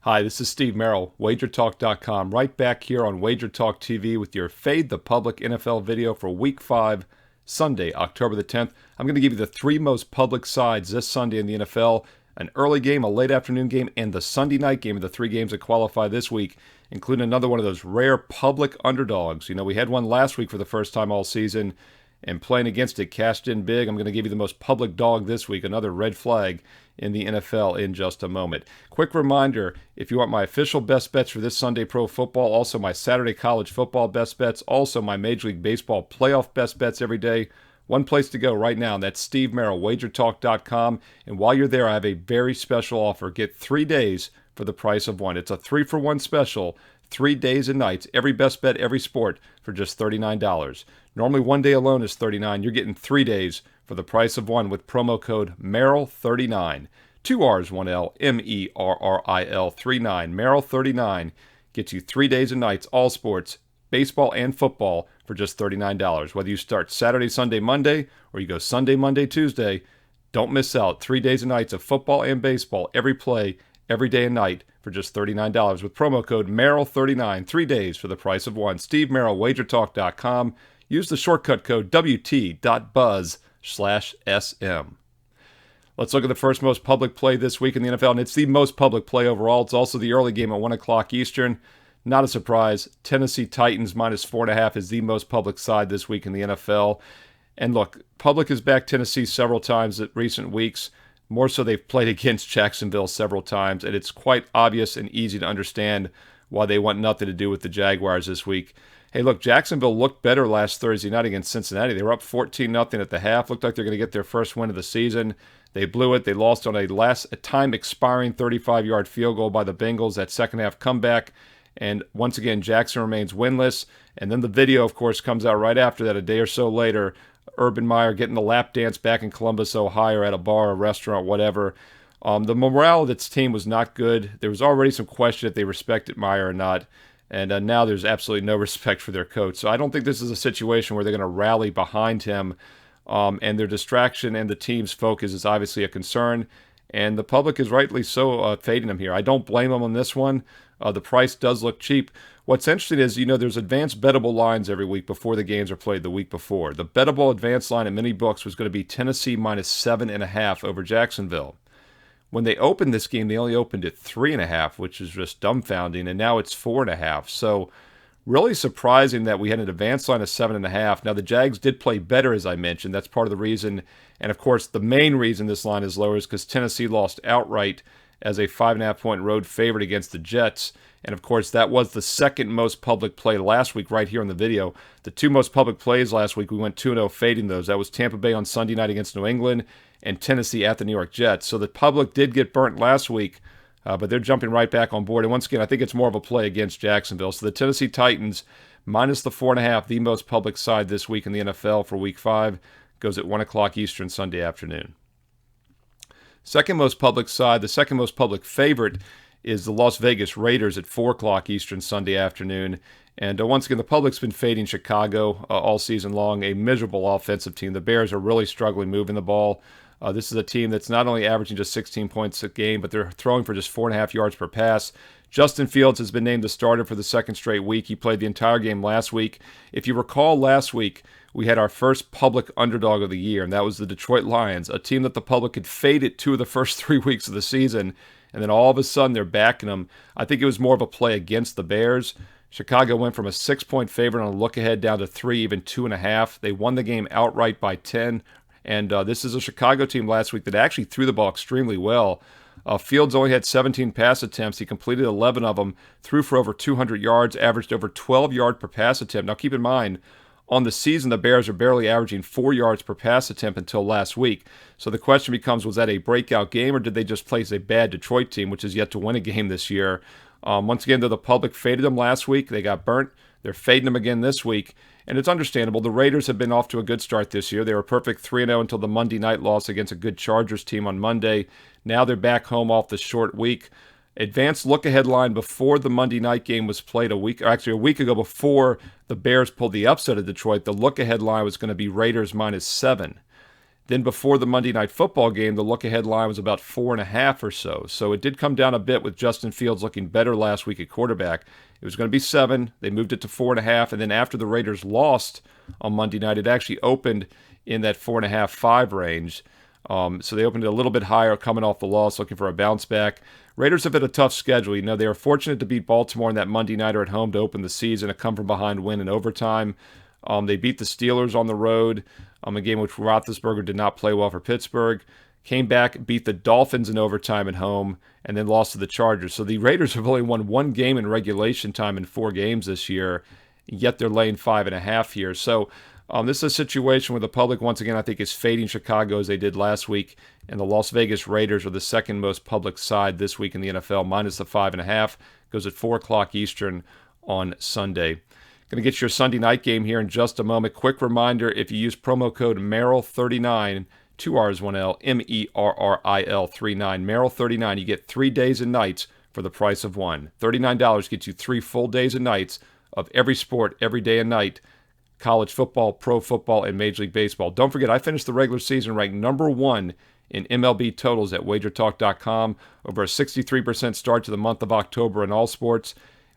Hi, this is Steve Merril, WagerTalk.com, right back here on WagerTalk TV with your Fade the Public NFL video for Week 5, Sunday, October the 10th. I'm going to give you the three most public sides this Sunday in the NFL, an early game, a late afternoon game, and the Sunday night game of the three games that qualify this week, including another one of those rare public underdogs. You know, we had one last week for the first time all season, and playing against it cashed in big. I'm going to give you the most public dog this week, another red flag in the NFL in just a moment. Quick reminder, if you want my official best bets for this Sunday Pro Football, also my Saturday College Football best bets, also my Major League Baseball playoff best bets every day, one place to go right now, and that's Steve Merril, WagerTalk.com. And while you're there, I have a very special offer. Get 3 days for the price of one. It's a 3-for-1 special, 3 days and nights, every best bet, every sport for just $39. Normally 1 day alone is $39. You're getting 3 days for the price of one with promo code Merril39. 2 R's, 1 L, Merril 39. Merril 39 gets you 3 days and nights, all sports, baseball and football for just $39. Whether you start Saturday, Sunday, Monday, or you go Sunday, Monday, Tuesday, don't miss out. 3 days and nights of football and baseball, every play, every day and night for just $39 with promo code Merril39. 3 days for the price of one. Steve Merril, WagerTalk.com. Use the shortcut code WT.buzz/SM. Let's look at the first most public play this week in the NFL, and it's the most public play overall. It's also the early game at 1 o'clock Eastern. Not a surprise. Tennessee Titans minus 4.5 is the most public side this week in the NFL. And look, public has backed Tennessee several times at recent weeks. More so, they've played against Jacksonville several times, and it's quite obvious and easy to understand why they want nothing to do with the Jaguars this week. Hey, look, Jacksonville looked better last Thursday night against Cincinnati. They were up 14-0 at the half. Looked like they're going to get their first win of the season. They blew it. They lost on a time-expiring 35-yard field goal by the Bengals. That second-half comeback. And once again, Jackson remains winless. And then the video, of course, comes out right after that, a day or so later. Urban Meyer getting the lap dance back in Columbus, Ohio, at a bar, a restaurant, whatever. The morale of its team was not good. There was already some question if they respected Meyer or not. And now there's absolutely no respect for their coach. So I don't think this is a situation where they're going to rally behind him. And their distraction and the team's focus is obviously a concern. And the public is rightly so fading him here. I don't blame them on this one. The price does look cheap. What's interesting is, there's advanced bettable lines every week before the games are played the week before. The bettable advanced line in many books was going to be Tennessee minus 7.5 over Jacksonville. When they opened this game, they only opened at 3.5, which is just dumbfounding, and now it's 4.5. So really surprising that we had an advanced line of 7.5. Now, the Jags did play better, as I mentioned. That's part of the reason. And, of course, the main reason this line is lower is because Tennessee lost outright as a 5.5-point road favorite against the Jets. And, of course, that was the second most public play last week right here on the video. The two most public plays last week, we went 2-0 fading those. That was Tampa Bay on Sunday night against New England and Tennessee at the New York Jets. So the public did get burnt last week, but they're jumping right back on board. And once again, I think it's more of a play against Jacksonville. So the Tennessee Titans, minus the 4.5, the most public side this week in the NFL for Week 5, goes at 1 o'clock Eastern Sunday afternoon. Second most public side, the second most public favorite is the Las Vegas Raiders at 4 o'clock Eastern Sunday afternoon. And once again, the public's been fading Chicago all season long, a miserable offensive team. The Bears are really struggling moving the ball. This is a team that's not only averaging just 16 points a game, but they're throwing for just 4.5 yards per pass. Justin Fields has been named the starter for the second straight week. He played the entire game last week. If you recall last week, we had our first public underdog of the year, and that was the Detroit Lions, a team that the public had faded 2 of the first 3 weeks of the season, and then all of a sudden they're backing them. I think it was more of a play against the Bears. Chicago went from a 6-point favorite on a look-ahead down to 3, even 2.5. They won the game outright by 10. And this is a Chicago team last week that actually threw the ball extremely well. Fields only had 17 pass attempts. He completed 11 of them, threw for over 200 yards, averaged over 12 yards per pass attempt. Now keep in mind, on the season, the Bears are barely averaging 4 yards per pass attempt until last week. So the question becomes, was that a breakout game, or did they just place a bad Detroit team, which is yet to win a game this year? Once again, though, the public faded them last week. They got burnt. They're fading them again this week. And it's understandable. The Raiders have been off to a good start this year. They were perfect 3-0 until the Monday night loss against a good Chargers team on Monday. Now they're back home off the short week. Advanced look-ahead line before the Monday night game was played a week ago before the Bears pulled the upset of Detroit. The look-ahead line was going to be Raiders minus 7. Then before the Monday Night Football game, the look-ahead line was about 4.5 or so. So it did come down a bit with Justin Fields looking better last week at quarterback. It was going to be 7. They moved it to 4.5. And then after the Raiders lost on Monday night, it actually opened in that 4.5, 5 range. So they opened it a little bit higher coming off the loss, looking for a bounce back. Raiders have had a tough schedule. You know, they are fortunate to beat Baltimore in that Monday nighter at home to open the season, a come-from-behind win in overtime. They beat the Steelers on the road, a game which Roethlisberger did not play well for Pittsburgh. Came back, beat the Dolphins in overtime at home, and then lost to the Chargers. So the Raiders have only won 1 game in regulation time in 4 games this year, yet they're laying 5.5 here. So this is a situation where the public, once again, I think is fading Chicago as they did last week, and the Las Vegas Raiders are the second most public side this week in the NFL, minus the 5.5. Goes at 4 o'clock Eastern on Sunday. Going to get your Sunday night game here in just a moment. Quick reminder, if you use promo code Merril39, 2 R's, 1 L, Merril 39, Merril 39, you get 3 days and nights for the price of 1. $39 gets you 3 full days and nights of every sport, every day and night, college football, pro football, and Major League Baseball. Don't forget, I finished the regular season ranked number 1 in MLB totals at WagerTalk.com, over a 63% start to the month of October in all sports.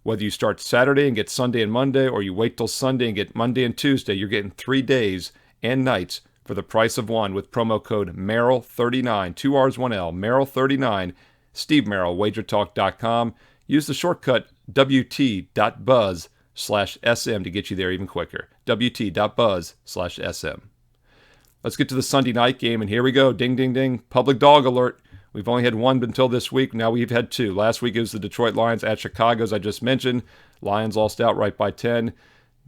Whether you start Saturday and get Sunday and Monday, or you wait till Sunday and get Monday and Tuesday, you're getting 3 days and nights for the price of 1 with promo code Merril39, 2 R's, 1 L, Merril39, Steve Merril, WagerTalk.com. Use the shortcut WT.buzz/SM to get you there even quicker. WT.buzz/SM. Let's get to the Sunday night game, and here we go. Ding, ding, ding. Public dog alert. We've only had 1 until this week. Now we've had 2. Last week it was the Detroit Lions at Chicago, as I just mentioned. Lions lost outright by 10.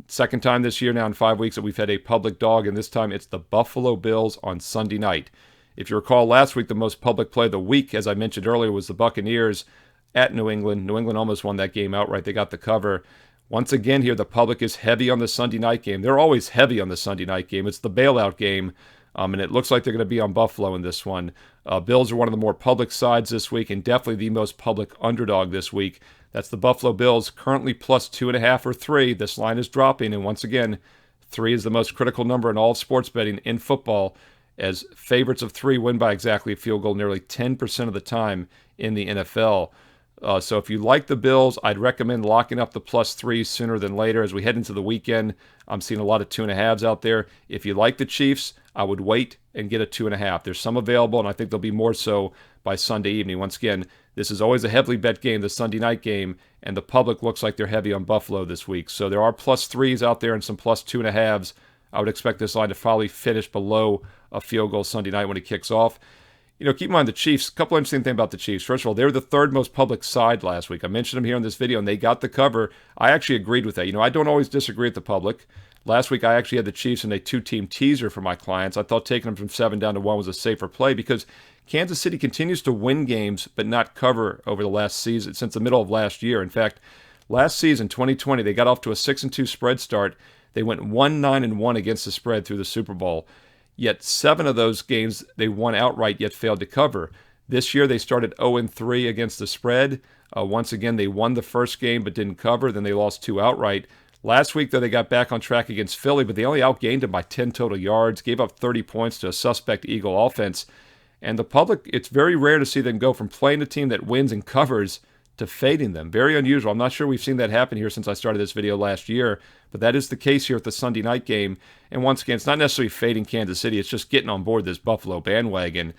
Second time this year now in 5 weeks that we've had a public dog, and this time it's the Buffalo Bills on Sunday night. If you recall last week, the most public play of the week, as I mentioned earlier, was the Buccaneers at New England. New England almost won that game outright. They got the cover. Once again here, the public is heavy on the Sunday night game. They're always heavy on the Sunday night game. It's the bailout game. And it looks like they're going to be on Buffalo in this one. Bills are one of the more public sides this week, and definitely the most public underdog this week. That's the Buffalo Bills, currently plus 2.5 or 3. This line is dropping, and once again, 3 is the most critical number in all of sports betting in football, as favorites of 3 win by exactly a field goal nearly 10% of the time in the NFL. So if you like the Bills, I'd recommend locking up the plus 3 sooner than later. As we head into the weekend, I'm seeing a lot of 2.5s out there. If you like the Chiefs, I would wait and get a 2.5. There's some available, and I think there'll be more so by Sunday evening. Once again, this is always a heavily bet game, the Sunday night game, and the public looks like they're heavy on Buffalo this week. So there are plus 3s out there and some plus 2.5s. I would expect this line to probably finish below a field goal Sunday night when it kicks off. You know, keep in mind the Chiefs. A couple interesting things about the Chiefs. First of all, they were the 3rd most public side last week. I mentioned them here in this video, and they got the cover. I actually agreed with that. You know, I don't always disagree with the public. Last week, I actually had the Chiefs in a 2-team teaser for my clients. I thought taking them from 7 down to 1 was a safer play because Kansas City continues to win games but not cover over the last season, since the middle of last year. In fact, last season, 2020, they got off to a 6-2 spread start. They went 1-9-1 against the spread through the Super Bowl. Yet 7 of those games they won outright yet failed to cover. This year they started 0-3 against the spread. Once again, they won the first game but didn't cover. Then they lost 2 outright. Last week, though, they got back on track against Philly, but they only outgained them by 10 total yards, gave up 30 points to a suspect Eagle offense. And the public, it's very rare to see them go from playing a team that wins and covers to fading them. Very unusual. I'm not sure we've seen that happen here since I started this video last year, but that is the case here at the Sunday night game. And once again, it's not necessarily fading Kansas City. It's just getting on board this Buffalo bandwagon.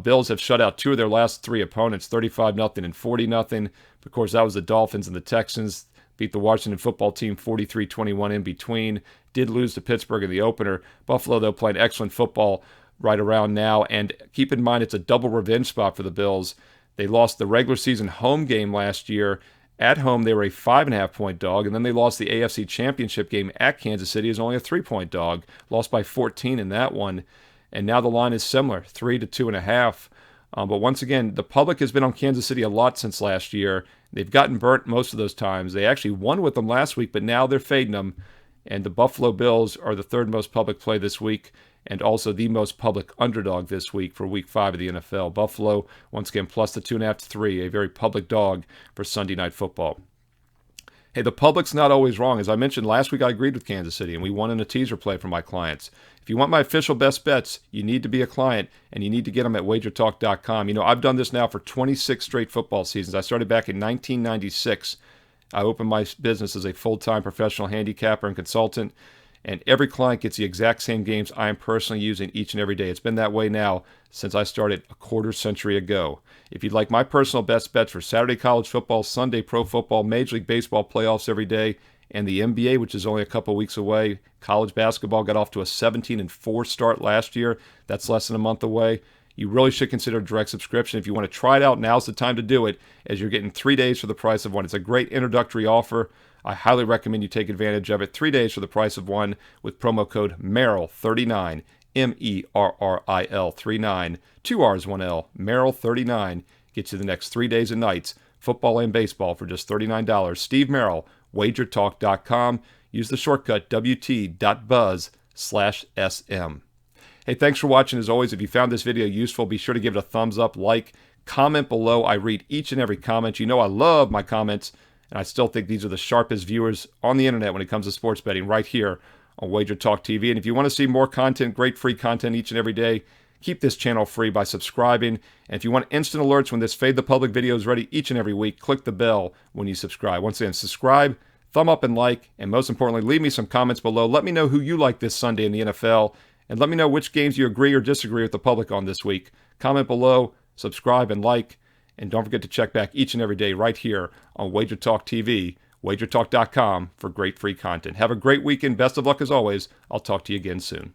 Bills have shut out 2 of their last 3 opponents, 35-0 and 40-0. Of course, that was the Dolphins and the Texans. Beat the Washington football team 43-21 in between. Did lose to Pittsburgh in the opener. Buffalo, though, playing excellent football right around now. And keep in mind, it's a double revenge spot for the Bills. They lost the regular season home game last year. At home, they were a 5.5-point dog, and then they lost the AFC Championship game at Kansas City as only a 3-point dog. Lost by 14 in that one. And now the line is similar, 3 to 2.5. But once again, the public has been on Kansas City a lot since last year. They've gotten burnt most of those times. They actually won with them last week, but now they're fading them. And the Buffalo Bills are the 3rd most public play this week, and also the most public underdog this week for Week 5 of the NFL. Buffalo, once again, plus the 2.5 to 3, a very public dog for Sunday Night Football. Hey, the public's not always wrong. As I mentioned last week, I agreed with Kansas City, and we won in a teaser play for my clients. If you want my official best bets, you need to be a client, and you need to get them at WagerTalk.com. You know, I've done this now for 26 straight football seasons. I started back in 1996. I opened my business as a full-time professional handicapper and consultant, and every client gets the exact same games I am personally using each and every day. It's been that way now since I started a quarter century ago. If you'd like my personal best bets for Saturday college football, Sunday pro football, Major League Baseball playoffs every day, and the NBA, which is only a couple weeks away. College basketball got off to a 17-4 start last year. That's less than a month away. You really should consider a direct subscription. If you want to try it out, now's the time to do it, as you're getting 3 days for the price of one. It's a great introductory offer. I highly recommend you take advantage of it. 3 days for the price of one with promo code MERRIL39, MERRIL 39, 2 R's, 1 L, Merril 39. Gets you the next 3 days and nights, football and baseball for just $39. Steve Merril, WagerTalk.com. Use the shortcut WT.buzz/SM. Hey, thanks for watching. As always, if you found this video useful, be sure to give it a thumbs up, like, comment below. I read each and every comment. You know I love my comments, and I still think these are the sharpest viewers on the internet when it comes to sports betting right here on Wager Talk TV. And if you want to see more content, great free content each and every day, keep this channel free by subscribing. And if you want instant alerts when this Fade the Public video is ready each and every week, click the bell when you subscribe. Once again, subscribe, thumb up and like, and most importantly, leave me some comments below. Let me know who you like this Sunday in the NFL, and let me know which games you agree or disagree with the public on this week. Comment below, subscribe, and like. And don't forget to check back each and every day right here on Wager Talk TV, WagerTalk.com for great free content. Have a great weekend. Best of luck as always. I'll talk to you again soon.